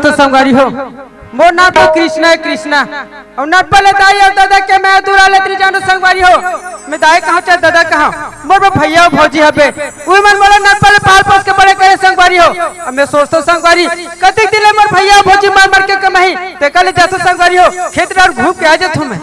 तो संगवारी हो मोर नाम तो कृष्णा है कृष्णा और नट पले दाई और दादा के मैं दूरा लेत्री जानो संगवारी हो मैं दाई कहां चाहे दादा कहां मोर भैया भौजी हबे ओई मन मोला नट पले पाल पोस के बड़े करे संगवारी हो अब मैं सोचतो संगवारी कतिक दिले मोर भैया भौजी मार मार के कमाई ते कल जातो संगवारी हो खेत और घूम के आ जातो मैं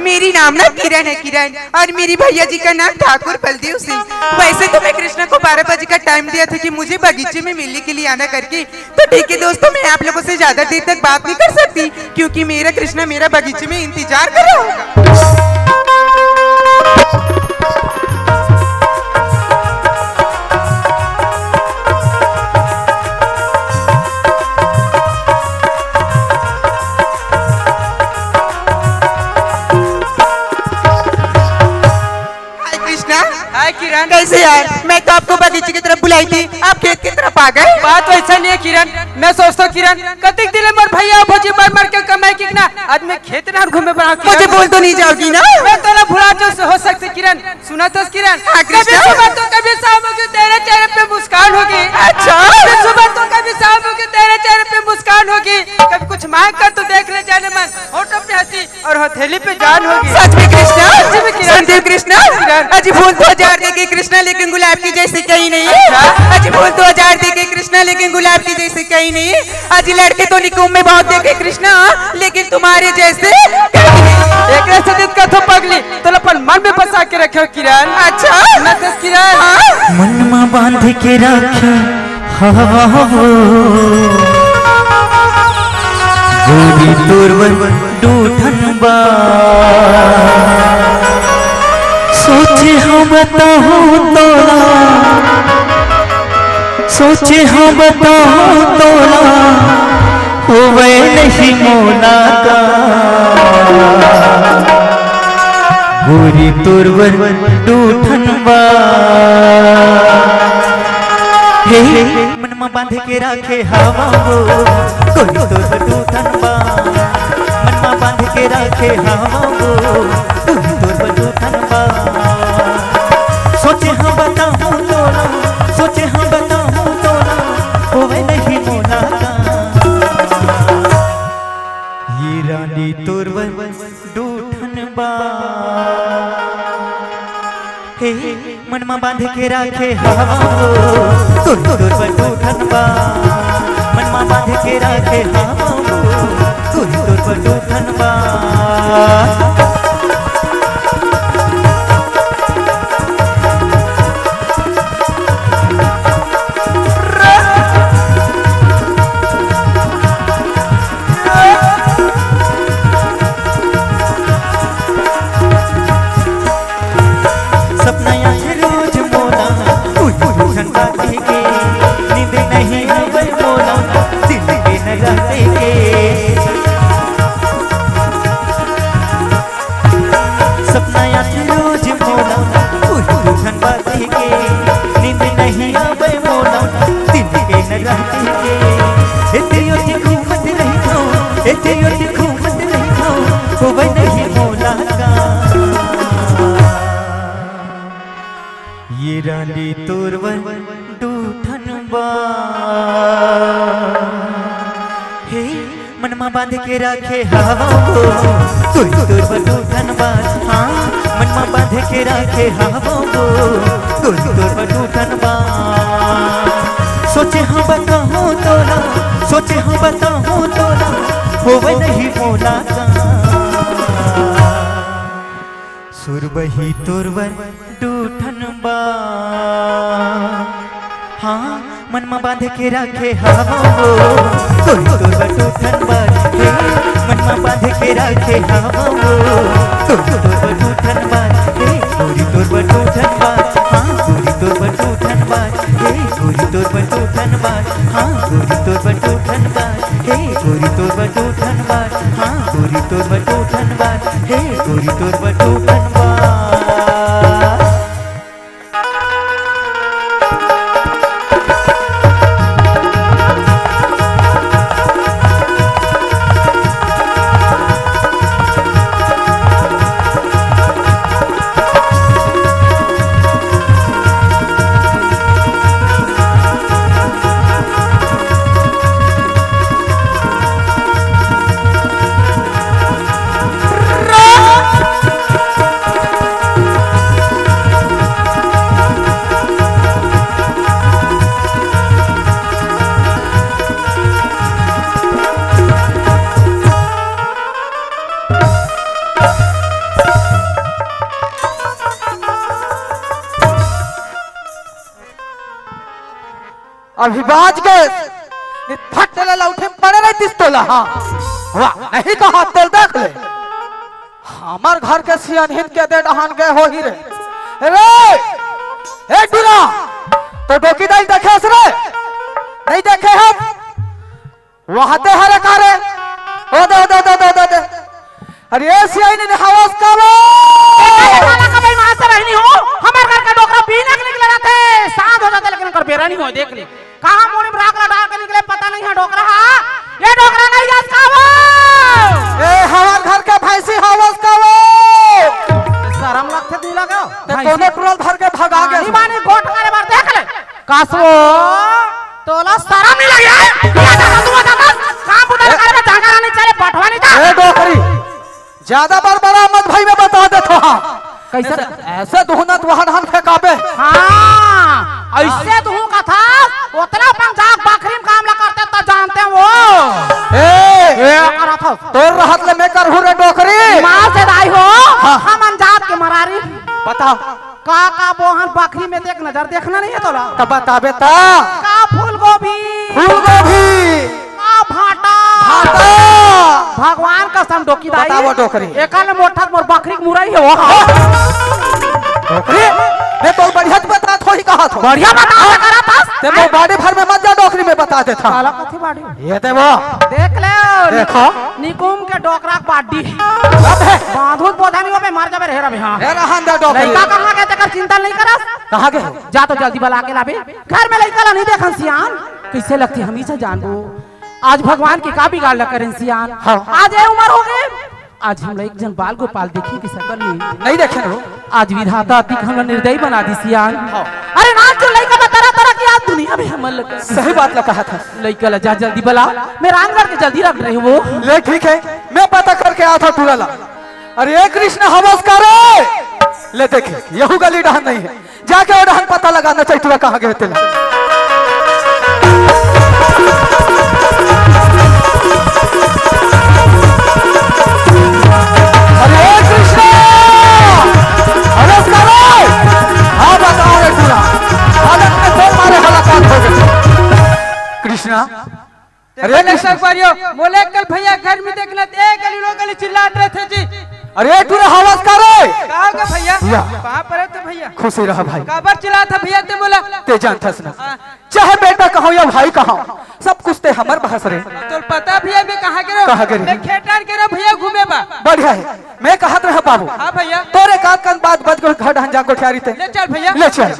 मेरी नाम ना किरण है किरण और मेरी भैया जी का नाम ठाकुर बलदेव सिंह। वैसे तो मैं कृष्णा को 12 बजे का टाइम दिया था कि मुझे बगीचे में मिलने के लिए आना करके, तो ठीक है दोस्तों मैं आप लोगों से ज्यादा देर तक बात नहीं कर सकती क्योंकि मेरा कृष्णा मेरा बगीचे में इंतजार कर रहा होगा। किरण कैसे यार, मैं तो आपको बगीचे की तरफ बुलाई थी, आप खेत की तरफ आ गए। बात वैसा नहीं है किरण, मैं सोचता किरण कतिक दिले मोर भैया भौजी मार मार के कमाई की ना आज मैं खेत ना घूमे बना के मुझे बोल तो नहीं जाओगी ना? मैं तो ना भुला जो हो सकती किरण। सुना तो किरण कभी सुबह तो कभी शाम होगी तेरे चेहरे पे मुस्कान होगी। अच्छा कभी सुबह तो कभी शाम होगी तेरे चेहरे पे मुस्कान होगी, कभी कुछ मांग कर तो देख ले जाने मन होठों पे हंसी और हथेली पे जान होगी। सच में कृष्णा, संजीव कृष्णा अजी फूल 2000 देके कृष्णा लेकिन गुलाब की जैसे कहीं नहीं है। अजी फूल 2000 देके कृष्णा लेकिन गुलाब की जैसे कहीं नहीं है। अजी लड़के तो निकुंभ में बहुत देखे कृष्णा लेकिन तुम्हारे जैसे एक सदित का तो पगली तो अपन मन में बसा के रखे हो किरण। अच्छा नतस किरण हाँ मन में बांध के रखे हवा गोरी तोरवन डूठन बा सोचे हम बताऊं तोला, सोचे हम बताऊं तोला होवे नहीं मोला का गोरी तोरवन डूठन बा हे मन में बांध के रखे हवा गोरी तोरवन डूठन बा मन में बांध के रखे हवा गोरी तोरवन डूठन बा सोचे हम बताऊं तोला, सोचे हम बताऊं तोला होवे नहीं मोला का ये रानी तोरवन डूठन बा हे मन में बांध के रखे हवा तोरवन डूठन बा मन में बांध के रखे हवा तोरवन डूठन बा। ये रानी तोरवन डूठन बा। मनमा बांध के रखे हवा वो कोई तोर बटूठन बाज हाँ मनमा बांध के रखे हवा वो कोई तोर बटूठन बाज सोचे हाँ बताऊँ तोला सोचे हाँ बताऊँ तोला होवे नहीं मोला सुरबही तोरवर डूठन बा हाँ मनमा बांध के रखे हवा वो कोई तोरवर डूठन बा हे मनमा बांध के रखे हवा वो कोई तोरवर डूठन बा हे गोरी तोरवर डूठन बा हाँ गोरी तोरवर डूठन बा हे गोरी तोरवर डूठन बा हाँ गोरी तोरवर डूठन बा हे गोरी तोरवर डूठन बा हाँ गोरी तोरवर डूठन बा हे गोरी तोरवर डूठन बा अभी बाज गए फट लौटे पड़े रही तिस तोला हाँ वाह नहीं कहा तेल देख ले हमार घर के सियानहिन के दे डहान गए हो ही रे रे एक बिना तो डोकी दाई देखे रे नहीं देखे हम वहां ते हरे कारे ओ दे अरे सियाई ने हवास का वो काला का भाई मां से रहनी हो हमार घर का डोकरा पीने के निकले रहते साथ हो जाता लेकिन कर बेरा नहीं हो देख ले कहां मोनी में राख लगा के निकले पता नहीं है डोकरा ये डोकरा नहीं जास का वो ए हमार घर के भैंसी हवास का वो शर्म लगते नहीं लगा ते कोनो टुरल धर के भगा गए नहीं माने गोट मारे बार देख ले कासो तोला शर्म नहीं लगी है ये दादा तू बता कहां बुढ़ा करे में जागा नहीं चले पठवा नहीं था ए डोकरी ज्यादा बार बड़ा मत भाई में बता दे तो हाँ कैसे ऐसे दुहनत वहां धान फेंकाबे हाँ ऐसे तू का था उतना पंजाब बकरी में काम ला करते तो जानते हैं वो ए करा था तोर रहत ले मैं कर रे डोकरी मां से दाई हो हम अनजात के मरारी बता का बोहन बकरी में देख नजर देखना नहीं है तोला तब बताबे ता का फूल गोभी का भाटा भगवान का सम डोकी दाई बताओ डोकरी एकाल मोठा मोर बकरी मुरई है वो डोकरी मैं तो बढ़िया बता थोड़ी कहा था बढ़िया बता करा था ते मैं बाड़े भर में मत जा डोकरी में बता देता काला कथी बाड़ी ये ते वो देख ले देखो निकुम के डोकरा बाडी अब है बांधुत बोधानी हो पे मार जाबे रे रबे हां ए रहन दे डोकरी लइका कहां गए तेकर चिंता नहीं करस कहां गए जा तो जल्दी बुला के लाबे घर में लइका ला नहीं देखन सियान कैसे लगती हमेशा जानबो आज भगवान की का बिगाड़ ल करें सियान हाँ। आज ए उम्र हो गए आज हम एक जन बाल गोपाल देखी की शकल नहीं देखे ना आज विधाता अति हम निर्दयी बना दी सियान हाँ। अरे ना जो लइका में तरह तरह की आज दुनिया में हमल लगा सही बात कहा था लइका ला जा जल्दी बुला मैं रामगढ़ के जल्दी रख रही हूं वो ले ठीक है मैं पता करके आया था टूरला अरे कृष्ण हवस करे ले देखे यहू गली डहन नहीं है जाके वो डहन पता लगाना चाहिए तुरा कहाँ गए तेला अरे कृष्ण हवस करे हाँ बताओ रे टूरा हालत में तो मारे मुलाकात हो गई कृष्णा अरे नशक वारियो बोले कल भैया घर में देखना एक गली लोग गली चिल्लाते रहे थे जी अरे तू हवस करे कहाँ गए भैया या। कहाँ पर है तो भैया खुशी रहा भाई काबर चिल्ला था भैया ते बोला ते जानता ना चाहे बेटा कहो या भाई कहो सब कुछ ते हमर बहस रे तो पता भैया मैं कहाँ गिरो कहाँ गिरे? मैं खेटार गिरो भैया घूमे बा बढ़िया है मैं कहत रहा बाबू हाँ भैया तोरे कान कान बात बज गो घर ढंजा को ठहरी ते ले चल भैया ले चल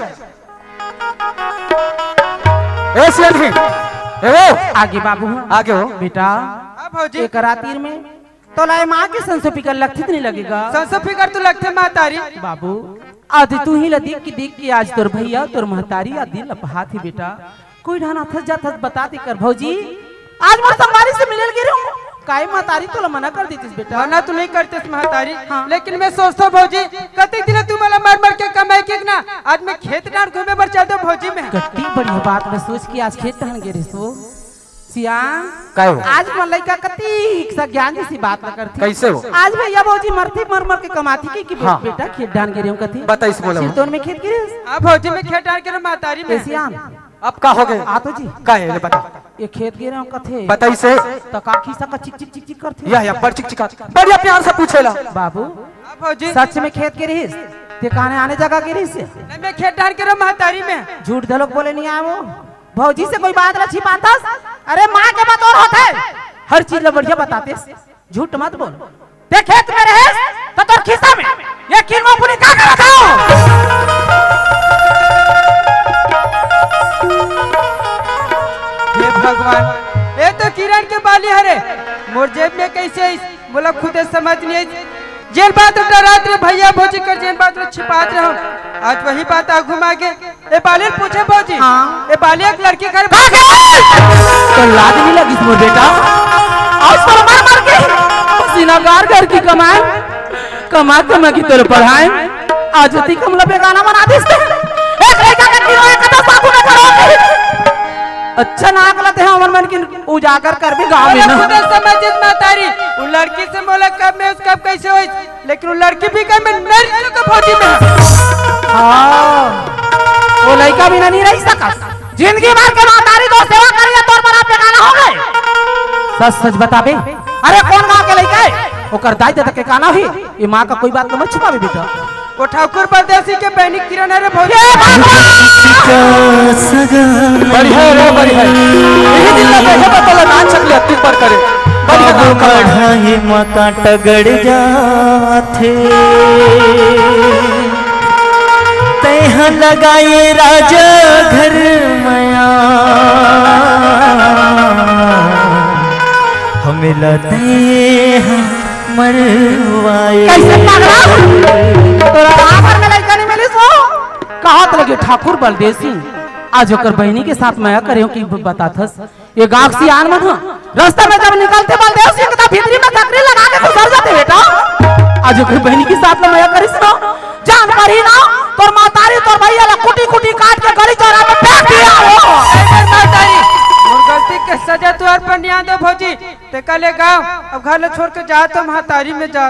ए सियानी ए वो आगे बाबू आगे हो बेटा हाँ भौजी एक रातीर में तो लाए माँ के संसो फिकर लगती नहीं लगेगा संसो फिकर तो लगते माँ तारी बाबू आज तू ही ला देख की आज तोर भैया तोर महतारी आदि लपहा थी बेटा कोई ढाना थस जा थस बता दी कर भौजी आज मोर संवारी से मिलल गिरे काहे महतारी तो मना कर देतीस बेटा। मना तो नहीं करते महतारी, हाँ। लेकिन मैं सोचता हूँ भौजी कते दिन तू मला मार मार के कमाई के ना, आज मैं खेत डाल घूमे पर चल दो भौजी में। कट्टी बढ़िया बात में सोच के आज खेत टहन गे सो सियान काय हो? आज मन लइका कती सा ज्ञान जैसी बात न करती। कैसे हो? आज भैया भौजी मरती मर मर के कमाती की हाँ। बेटा खेत डाल गे रही कथी बता इस बोला सिरतोन में खेत गिरे हाँ भौजी में खेत डाल के महतारी में। सियान अब का हो गए? आ तो जी का है बता, ये खेत गिरे कथे बता इसे। तो का खीसा का चिक चिक चिक चिक करथे या बड़ चिकचिका बढ़िया प्यार से पूछेला। बाबू हाँ भौजी सच में खेत के रहीस ते काने आने जगह के रहीस नहीं, मैं खेत डाल के महतारी में। झूठ धलोक बोले नहीं आवो भौजी से कोई बात न छिपातास। अरे माँ के बात और होता है, हर चीज ला बढ़िया बताते, झूठ मत बोल। ते खेत में रहे तो तोर खिस्सा में ये किरमा पुनी का कर रखाओ। हे भगवान, ये तो किरण के बाली हरे मोर जेब में कैसे आई? बोला खुद समझ नहीं आई। जेल बात डरात रे भैया भौजी कर जेल बात छिपात रहो, आज वही बात आ घुमा के ए बाली पूछे भौजी। हाँ। ए बाली एक लड़की घर तो लाज नहीं लगी मोर बेटा, आज पर मार मार के सिनागार घर की कमाए कमा कमा की तेरे पढ़ाए आज होती कमला बेगाना बना दे। एक लड़का का किलो एक कदम बाबू न करो। अच्छा ना गलत है हमर मन की उजागर कर भी गांव में खुद ना समझ महतारी वो लड़की से बोला कब में उसका कैसे हुई, लेकिन वो लड़की भी कब में नर को भौजी में। हां वो लड़का भी नहीं रह सका जिंदगी भर के महतारी दो सेवा करिए तोर पर आप बेगाना हो गए। सच सच बताबे, अरे कौन गांव के लड़का है ओकर दाई दादा के काना ही ये मां का कोई बात मत छुपावे बेटा। वो ठाकुर परदेसी के बहनी किरण है रे भौजी। बढ़िया रे बढ़िया, यही दिल लगे है बतला नाच सकले अति पर करे। बाबू कढ़ाई मका टगड़ जाथे तैहा लगाए राजा घर मया हमें लते मरवाए। कैसे पगला तोरा आखर में लड़का नहीं मिली सो कहत लगे ठाकुर बलदेसी आज ओकर बहनी के साथ मैं करियो कि बताथस ये गांव से आन मन रास्ता में जब निकलते बलदेव सिंह का भीतरी में तकरी लगा के गुजर जाते बेटा। आज ओकर बहनी के साथ में मैं करिस ना जान पर ही ना तोर मातारी तोर भैया ला कुटी कुटी काट के गली चौरा में फेंक दिया हो। महतारी और गलती के सजा तुआर पर नहीं दो भौजी ते कले गाँव अब घर ले छोड़ के जा तो महतारी में जा।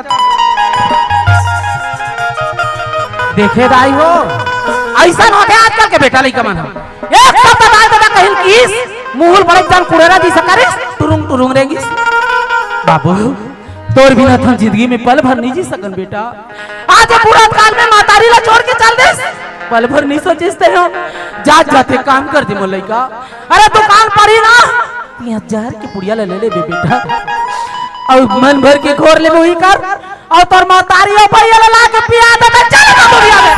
देखे दाई हो ऐसा हो गया आजकल के बेटा लइका मन एक सब बताए बता कहिन किस मुहुल बड़े जान कुड़ेरा जी सकारे टुरुंग टुरुंग रेंगी। बाबू तोर बिना तो जिंदगी में पल भर नहीं जी सकन बेटा। आज पूरा काल में मातारी ला छोड़ के चल दे पल भर नहीं सोचते हो जात जाते काम कर दे मोर लइका। अरे दुकान पर ही ना 3000 की पुड़िया ले ले बेटा और मन भर के घोर ले वही कर और तोर मातारी और भैया ला के पिया दे मैं चल जा दुनिया में।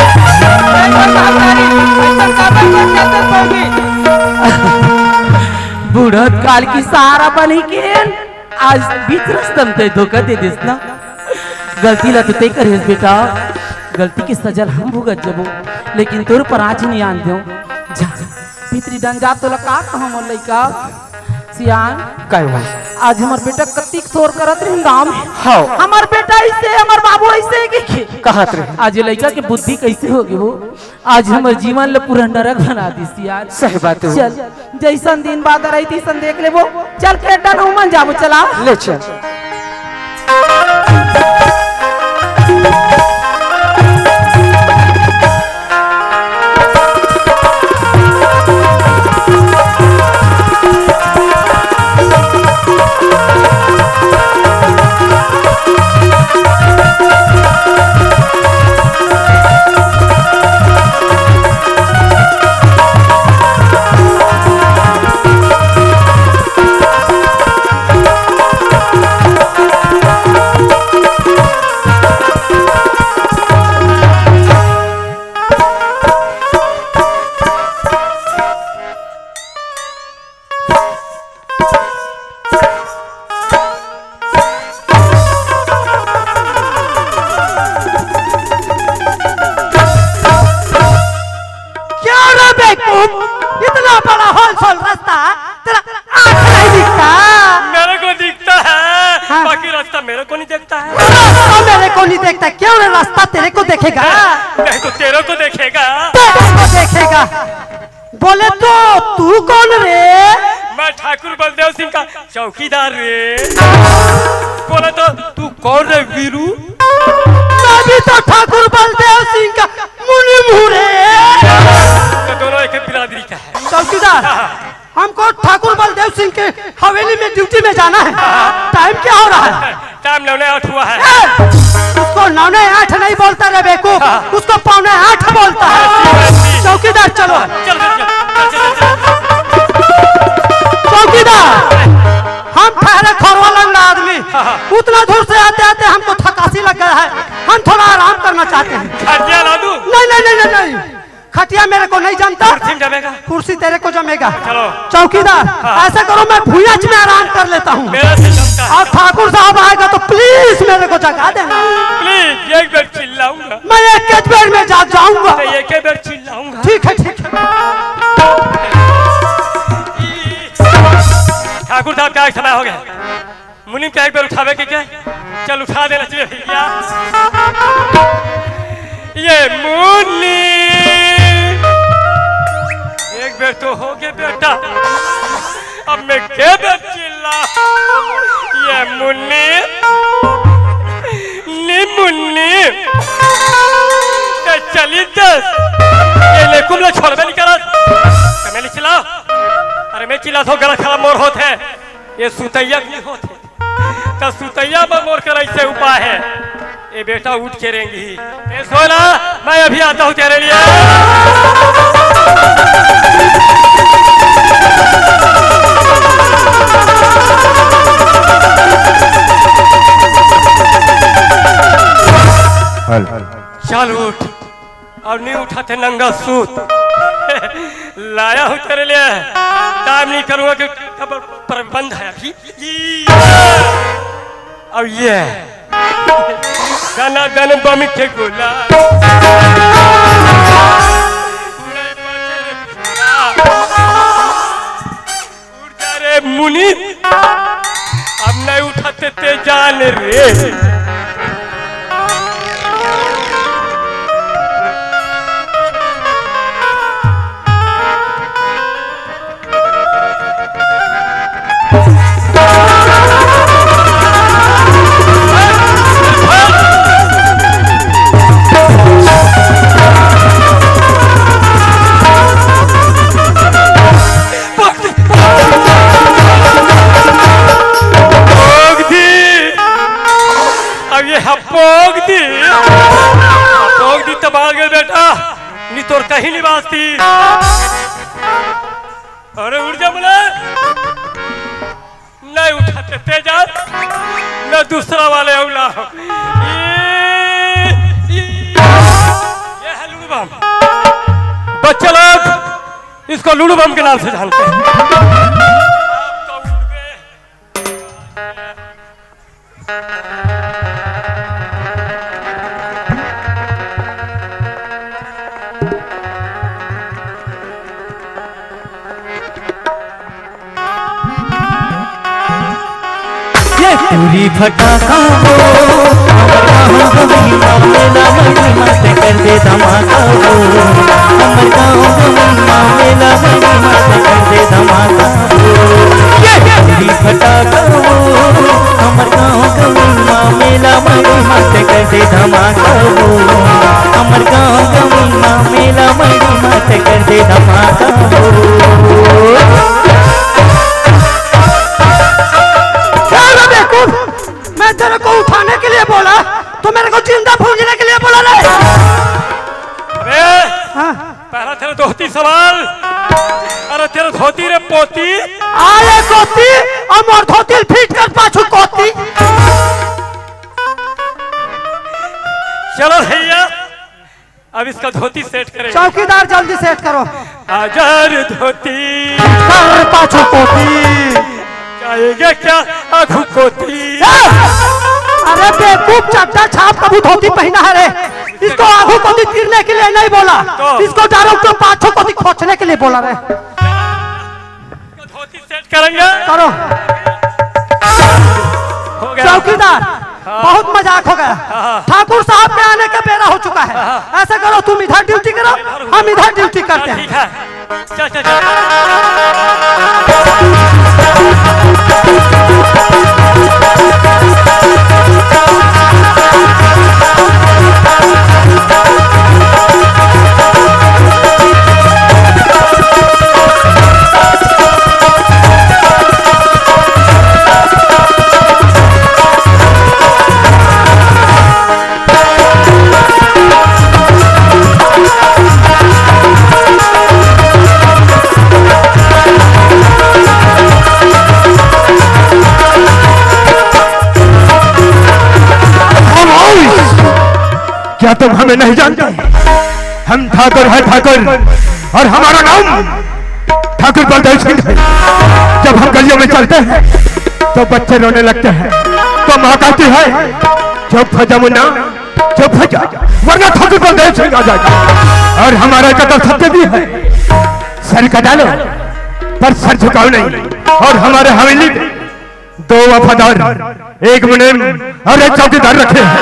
बूढ़त काल की सहारा बनी के आज बीच रास्ता में धोखा दे देस ना। गलती ला तो ते करेस बेटा, गलती की सजा हम भुगत जबो लेकिन तोर पर आज नहीं आन दो जा भीतरी डन जा तो लका कहां मोर लइका सियान काय हुआ? आज हमार बेटा कत्ती शोर करत रही गांव में। हाँ। हमार बेटा ऐसे हमार बाबू ऐसे के कहत रहे आज लड़का के बुद्धि कैसे होगी वो आज हमार जीवन ले पूरा नरक बना दी यार। सही बात है। चल जैसन दिन बाद रही थी सन देख ले वो चल के डन हो मन जाबो चला ले चल। रास्ता मेरे को नहीं देखता है? रास्ता मेरे को नहीं देखता, क्यों रे? रास्ता तेरे को देखेगा, नहीं तो तेरे को देखेगा। तेरे को देखेगा। बोले तो तू कौन रे? मैं ठाकुर बलदेव सिंह का चौकीदार रे। बोले तो तू कौन रे वीरू? मैं भी तो ठाकुर बलदेव सिंह का मुनिम रे। तो दोनों एक बिरादरी का है। चौकीदार, हमको ठाकुर बलदेव सिंह के हवेली में ड्यूटी में जाना है। टाइम क्या हो रहा है? टाइम 9:08 हुआ है। उसको 9:08 नहीं बोलता रे बेवकूफ, उसको 7:45 बोलता है। चौकीदार चलो। चल चौकीदार, हम ठहरे खोरवा लंगड़ा आदमी, उतना दूर से आते आते हमको थकासी लग गया है, हम थोड़ा आराम करना चाहते हैं। खटिया ला दूं? नहीं नहीं नहीं नहीं, खटिया मेरे को नहीं जमता, जमेगा, कुर्सी तेरे को जमेगा। चलो चौकीदार, ऐसा करो मैं भुइयाच में आराम कर लेता हूँ, मेरा से जमता है। और ठाकुर साहब आएगा तो प्लीज मेरे को जगा देना। प्लीज, एक बार चिल्लाऊंगा। मैं एक बेर में जाग जाऊंगा। एक बार चिल्लाऊंगा। ठीक है ठीक है। ठाकुर साहब क्या समय हो गया? मुनीम क्या एक बार उठावे के क्या? चल उठा देना चाहिए भैया। ये मुन्नी एक बार तो हो गया बेटा, अब मैं क्या बार चिल्ला? ये मुन्नी नी मुन्नी तो चली 10 ये लेकुम ला छोड़ नहीं करा तो मैं नहीं चिल्ला। अरे मैं चिल्ला तो गला खराब मोर होते है, ये सुतैया नहीं होते तो सुतैया में मोर कर ऐसे उपाय है। ये बेटा उठ के रहेंगी। ए सोना, मैं अभी आता हूँ तेरे लिए। चल उठ, और नहीं उठाते नंगा सूत। लाया हूँ तेरे लिए, टाइम नहीं करूंगा कि प्रबंध है अभी। और ये दना दन बम के गोला उड़ जा रे मुनि, अब नहीं उठाते ते जान रे। पोग दी तो भाग गए बेटा, नहीं तोर कहीं नहीं बाजती। अरे उड़ जा बोले, नहीं उठाते तेजा, मैं दूसरा वाले औला। ये है लुडू बम। बच्चे लोग इसको लुडू बम के नाम से जानते हैं। पूरी फटाका हो अमर गाँव मेला महिमा से कर दे धमाका हो। अमर गाँव मेला महिमा से कर दे धमाका हो। पूरी फटाका हो अमर गाँव मेला महिमा से कर दे धमाका हो। अमर गाँव मेला महिमा से कर दे धमाका हो। मैं तेरे को उठाने के लिए बोला तो मेरे को जिंदा भूंजने के लिए बोला नहीं। पहला तेरा धोती सवाल। अरे तेरा धोती रे पोती, आए कोती और मोर धोती फीट कर पाछू कोती। चलो भैया, अब इसका धोती सेट करें। चौकीदार जल्दी सेट करो। आजार धोती कर पाछू कोती, जाएगा क्या आँखों कोती। अरे बेवकूफ, चड्डा छाप कभी धोती पहना है रे। इसको आँखों कोती गिरने के लिए नहीं बोला, इसको डायरेक्ट तो पाछू कोती खोचने के लिए बोला रे। धोती सेट करेंगे। करो। हो गया। चौकीदार बहुत मजाक हो गया। ठाकुर साहब के आने का बेरा हो चुका है। ऐसा करो तुम इधर ड्यूटी करो, हम इधर ड्यूटी करते ठीक हैं। है, चल चल चल। क्या तुम हमें नहीं जानते? हम ठाकुर है ठाकुर, और हमारा नाम ठाकुर बलदेव सिंह है। जब हम गलियों में चलते हैं तो बच्चे रोने लगते हैं, तो माँ कहती है चुप हो जा मुन्ना, चुप हो जा, वरना ठाकुर बलदेव सिंह आ जाएगा। और हमारा कदर सत्य भी है, सर कटा लो पर सर झुकाओ नहीं। और हमारे हवेली में 2 वफादार, एक मुनीम और एक चौकीदार रखे हैं।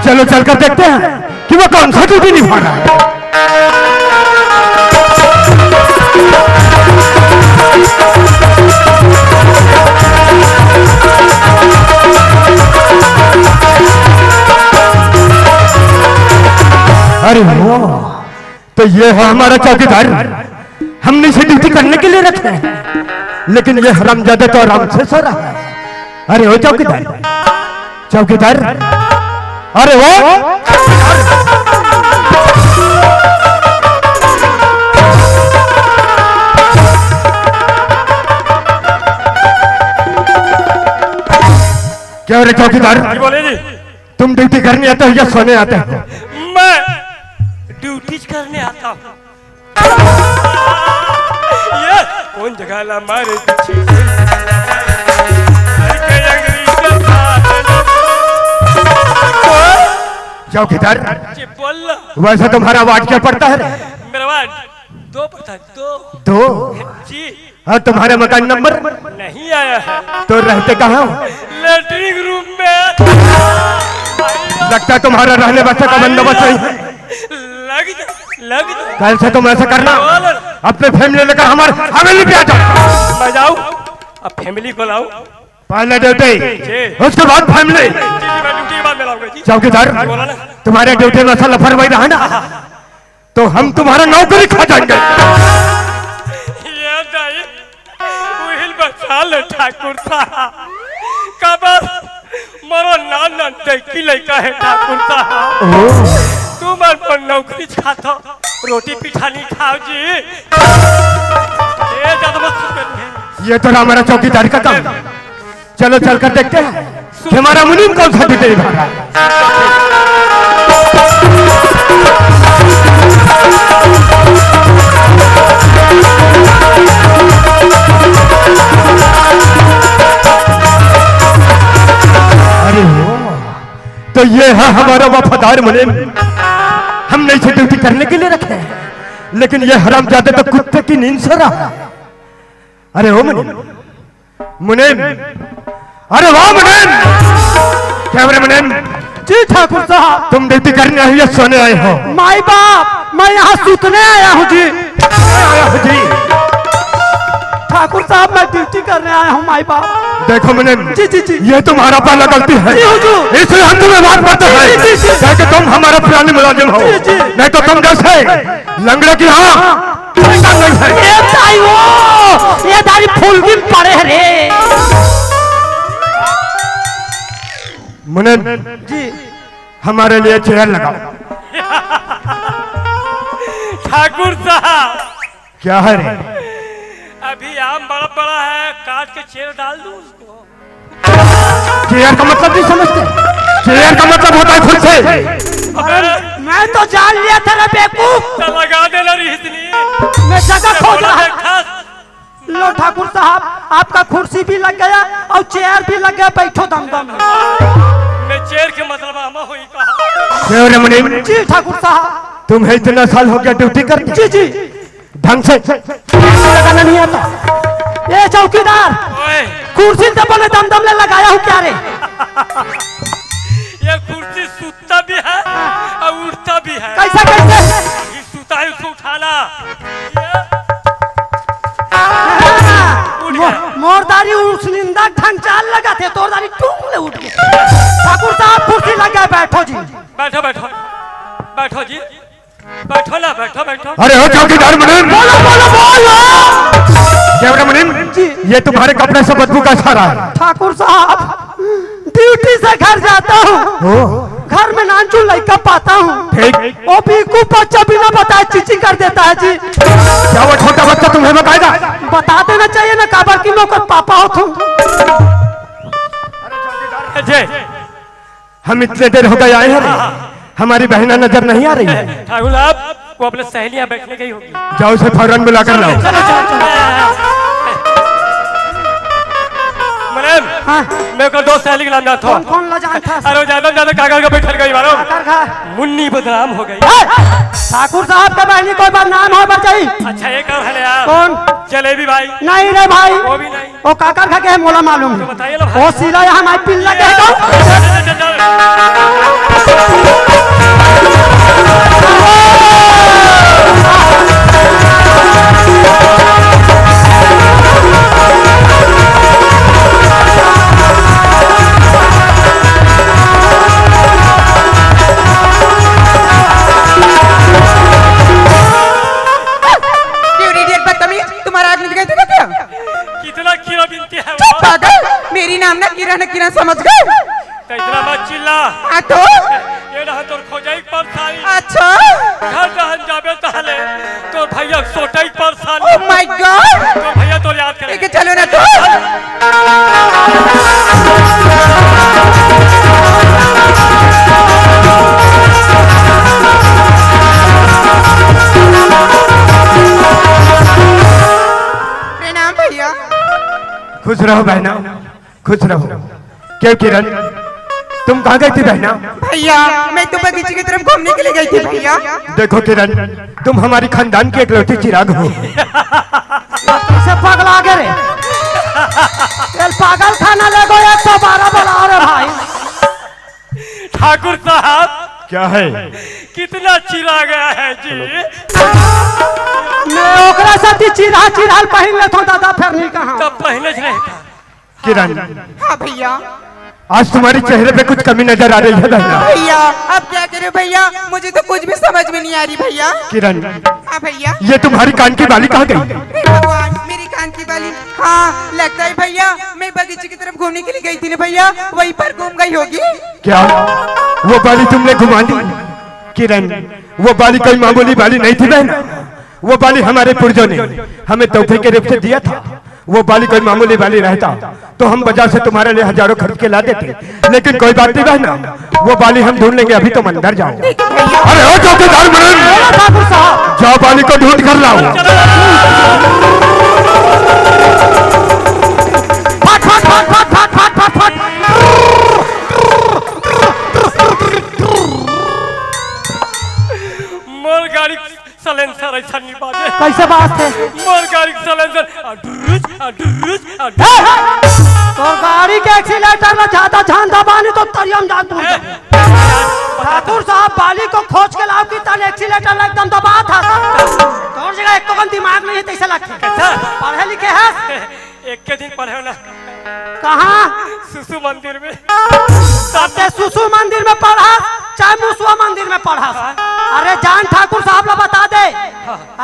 चलो चलकर देखते हैं कि वो कौन सा ड्यूटी निभा रहा है। अरे वो तो ये है हमारा चौकीदार। हमने इसे ड्यूटी करने के लिए रखे हैं, लेकिन ये हरामजादा तो आराम से सो रहा है। अरे वो चौकीदार, चौकीदार, अरे वो क्या रे चौकीदार, बोले जी, तुम ड्यूटी करने आते हो या सोने आते हो? मैं ड्यूटी करने आता हूँ। ये कौन जगह ला मारे चौकीदार, बोल वैसे तुम्हारा वार्ड क्या पड़ता है? मेरा वार्ड 2 पड़ता है। 2 जी, और तुम्हारा मकान नंबर नहीं आया है। तो रहते कहाँ? लेटरिंग रूम में। लगता है तुम्हारा रहने बसने का बंदोबस्त नहीं है। लग कल से तुम ऐसा करना, अपने फैमिली लेकर हमारे हवेली पे आ जाओ। मैं जाऊँ, अब फैमिली को लाऊं। पहले ड्यूटी, उसके बाद फैमिली। मैं ड्यूटी के बाद में लाऊंगा जी। चौकीदार, तुम्हारे ड्यूटी में ऐसा लापरवाही रहा ना तो हम तुम्हारा नौकरी खा जाएंगे। ठाकुर साहब कबर मरो नाना देखी लड़का है। ठाकुर साहब तुम पर नौकरी खाता, रोटी पिठा नहीं खाओ जी। ये ज्यादा मत करिए। ये तो हमारा चौकीदार का काम। चलो चलकर देखते हैं कि हमारा मुनीम कौन सा ड्यूटी निभा रहा है। अरे वो तो ये है हमारा वफादार मुनीम। हमने इसे ड्यूटी करने के लिए रखे हैं, लेकिन ये हरामजादा तो कुत्ते की नींद सो रहा है। अरे वो मुनीम, मुनीम, अरे वाह मुनीम, क्या मुनीम? जी ठाकुर साहब। तुम ड्यूटी करने आए या सोने आए हो? माई बाप, मैं यहाँ सूतने आया हूँ जी। आया हो जी। ठाकुर साहब मैं ड्यूटी करने आया हूँ माई बाप। देखो मुनीम, जी जी जी, ये तुम्हारा पहला गलती है, जी हुजूर। इसलिए हम तुम्हें मार पाते हैं जी, जी, जी। ताकि तुम हमारा पुराने मुलाजिम हो। जी, जी। नहीं तो तुम जैसे लंगड़े की नहीं है। ये दारी फूल भी पड़े रे। मुनीम जी, हमारे लिए चेयर लगाओ। ठाकुर साहब क्या है रे? अभी आम बड़ा बड़ा है, काट के चेयर डाल दूं उसको। चेयर का मतलब नहीं समझते? चेयर का मतलब होता है खुद से। मैं तो जान लिया था रे बेवकूफ। तो लगा देना इतनी। मैं जगह खोज रहा देखा लो ठाकुर साहब, आपका कुर्सी भी लग गया और चेयर भी लग गया। बैठो दमदम। मैं चेयर के मतलब आमा हुई कहा। क्यों रे मुनीम? जी ठाकुर साहब। तुम्हें इतना साल हो गया ड्यूटी करते? जी जी। ढंग से लगाना नहीं आता। ये चौकीदार, ओए कुर्सी तो बोले दमदम ले लगाया हूँ क्या रे? ये कुर्सी सूता भी है और उठता भी है। कैसे कैसे ये सूता है उसको उठाना। उठ गया। मोरदारी उसनिंदा ढंचाल लगा थे तोरदारी टूंग ले उठ गए। ठाकुर साहब कुर्सी लगा बैठो जी। बैठो बैठो बैठो जी, बैठो ना, बैठो बैठो। अरे हो चौकीदार मुनीम, बोलो बोलो बोलो। क्या मुनीम जी, ये तुम्हारे कपड़े से बदबू का सारा है। ठाकुर साहब ड्यूटी से घर जाता हूँ, घर में नानचू लड़का पाता हूँ, ठीक। वो बीकू बच्चा बिना बताए चीची कर देता है जी। क्या वो छोटा बच्चा तुम्हें बताएगा? बता देना चाहिए ना, काबर की नौकर पापा हो तुम। जय हम इतने देर हो गए आए हैं, हमारी बहना नजर नहीं आ रही है। ठाकुर साहब, वो अपने सहेलियां बैठने गई होगी। जाओ उसे फौरन बुला कर लाओ। मुनीम, मेरे को दो सहेली के नाम याद था। कौन कौन लजान था? अरे वो ज्यादा ज्यादा कागज का बैठल गई मारो। काकर खा। मुन्नी बदनाम हो गई। ठाकुर साहब का बहनी कोई बदनाम हो बचाई। अच्छा एक और है यार। कौन? जलेबी भाई। नहीं रे भाई, वो भी नहीं। वो काकर खा के है, मोला मालूम है। बताइए लो भाई। वो सीधा यहाँ हमारी पिल्ला के है कौन? चल, चल, चल। कितना किलो बिनती है वो? पागल, मेरी नाम ना किरण है, किरण समझ गए? तो इतना मत चिल्ला। हाँ तो ये रहा तोर खोजाई पर सारी। अच्छा, घर दहन जाबे तहले तो भैया सोटाई पर ओह सारी। My God. तो भैया तो याद करे। लेके चलो ना तो। प्रणाम भैया। खुश रहो बहना, खुश रहो। क्यों किरण, तुम कहाँ गई थी बहना? भैया मैं तो बगीचे की तरफ घूमने के लिए गई थी भैया। देखो किरण, तुम हमारी खानदान की इकलौती चिराग हो। से पगला गए रे। चल पागल खाना ले गो 112 बुलाओ रे भाई। ठाकुर साहब, क्या है? कितना चिरा गया है जी। मैं ओकरा साथी चिरा चिराल पहन ले तो दादा फिर नहीं कहा। तब पहले से रहता। किरण, हाँ भैया। आज तुम्हारे चेहरे पे कुछ कमी नजर आ रही है बहना। भैया अब क्या करे भैया, मुझे तो कुछ भी समझ में नहीं आ रही भैया। किरण, हाँ भैया। ये तुम्हारी कान की बाली कहाँ गई? हे भगवान, मेरी कान की बाली। हाँ लगता है भैया, मैं बगीचे की तरफ घूमने के लिए गई थी ना भैया, वहीं पर घूम गई होगी। क्या वो बाली तुमने घुमा दी? किरण, वो बाली कोई मामूली बाली नहीं थी बहना। वो बाली हमारे पुरजों ने हमें तोहफे के रूप से दिया था। वो बाली कोई मामूली बाली रहता तो हम बाजार से तुम्हारे लिए हजारों खरीद के ला देते, लेकिन कोई बात नहीं बहना, वो बाली हम ढूंढ लेंगे। अभी तुम अंदर जाओ। अरे हो चौकीदार मुनीम, ठाकुर साहब जाओ बाली को ढूंढ कर लाओ। फट फट फट फट फट फट फट फट। मोर गाड़ी सलेंसर ऐसा नहीं बाजे। कैसे बात है? मोर गाड़ी सलेंसर अडुरुज अडुरुज तो गाड़ी के एक्सीलेटर में ज्यादा ध्यान दबाने तो तरियम जान दूं। ठाकुर साहब बाली को खोज के लाओ कि तन एक्सीलेटर एकदम दबा था। तोर जगह एक तो दिमाग नहीं है तैसे लगते। पढ़े लिखे है? एक के दिन पढ़े ना कहाँ? सुसु मंदिर में। ते सुसु मंदिर में पढ़ा चाहे मुसुआ मंदिर में पढ़ा। अरे जान ठाकुर साहब ला बता दे।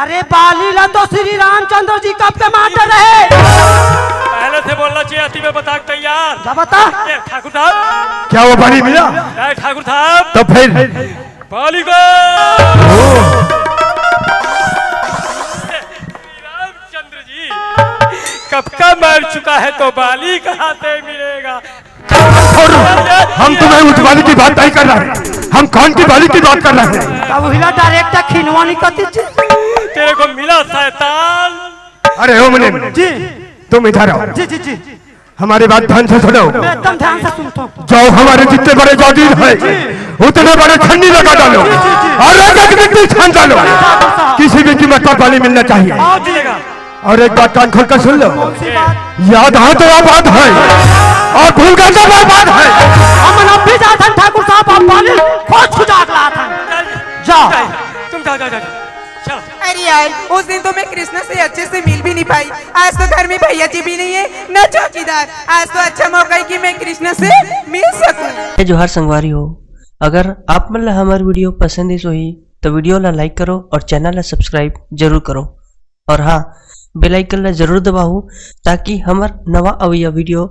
अरे बाली ला तो श्री रामचंद्र जी कब के मारते रहे। पहले से बोलना चाहिए, अति में बता तैयार। जा बता। ए, ठाकुर साहब, क्या वो बाली मिला? ए, ठाकुर साहब, तो फिर बाली को रामचंद्र जी कब का मार चुका है, तो बाली कहाँ से मिलेगा? हम तुम्हें उस बाली की बात नहीं कर रहे, हम कौन की बाली की बात कर रहे हैं। अब हिला डायरेक्ट खिनवानी कती तेरे को मिला शैतान। अरे ओ मुनीम जी तुम इधर आओ। जी जी जी हमारी बात ध्यान से सुनो। मैं एकदम ध्यान से सुनता हूँ। जाओ हमारे जितने बड़े जागीर है उतने बड़े छन्नी लगा डालो और एक एक मिट्टी छान डालो। किसी भी कीमत पर बाली मिलना चाहिए। आओ जी। और एक बात कान खोल कर सुन लो, याद हो तो आबाद है और भूल गए तो बर्बाद है। हम अब भी जाते हैं ठाकुर साहब, आप बाली खोज खुजा के लाते हैं। जाओ तुम जाओ जाओ जाओ चलो। अरे यार, उस दिन तो मैं कृष्णा से अच्छे से मिल भी नहीं पाई। आज तो घर में भैया जी भी नहीं है न चौकीदार। आज तो अच्छा मौका है कि मैं कृष्णा से मिल सकूं। जोहार संगवारी हो, अगर आप मन ला हमार वीडियो पसंद है सोही तो वीडियो ला लाइक करो और चैनल ला सब्सक्राइब जरूर करो। और हाँ, बेल आइकन ला जरूर दबाओ ताकि हमार नवा अवैया वीडियो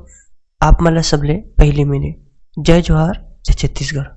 आप मन ला सबले पहले मिले। जय जोहार, जय छत्तीसगढ़।